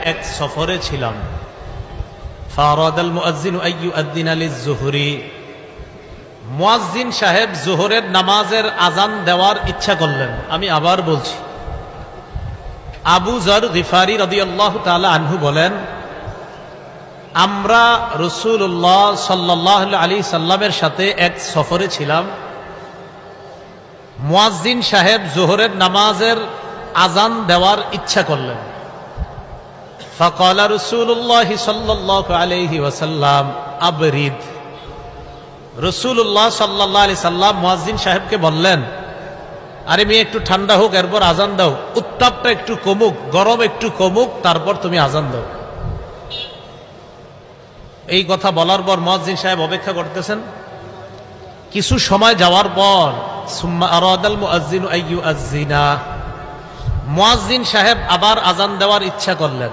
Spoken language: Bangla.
এক সফরে ছিলাম। ফারাদাল মুয়াজ্জিনু আইয়ুআদ্দিনা লিয-যুহরি, মুয়াজ্জিন সাহেব যোহরের নামাজের আজান দেওয়ার ইচ্ছা করলেন। আমি আবার বলছি, আবু যর গিফারি রাদিয়াল্লাহু তাআলা আনহু বলেন, আমরা রাসূলুল্লাহ সাল্লাল্লাহু আলাইহি সাল্লামের সাথে এক সফরে ছিলাম। মুয়াজ্জিন সাহেব যোহরের নামাজের আজান দেওয়ার ইচ্ছা করলেন। ফাকালা রাসূলুল্লাহ সাল্লাল্লাহু আলাইহি ওয়াসাল্লাম আবরিদ, রাসূলুল্লাহ সাল্লাল্লাহু আলাইহি সাল্লাম মুয়াজ্জিন সাহেবকে বললেন, আরে মেয়ে একটু ঠান্ডা হোক, এরপর আজান দাও, উত্তাপটা একটু কমুক, গরম একটু কমুক, তারপর তুমি আজান দাও। এই কথা বলার পর মুয়াজ্জিন সাহেব অপেক্ষা করতেছেন। কিছু সময় যাওয়ার পর সুম্মা আরাদাল মুয়াজ্জিনু আইয়ুআজ্জিনা, মুয়াজ্জিন সাহেব আবার আজান দেওয়ার ইচ্ছা করলেন।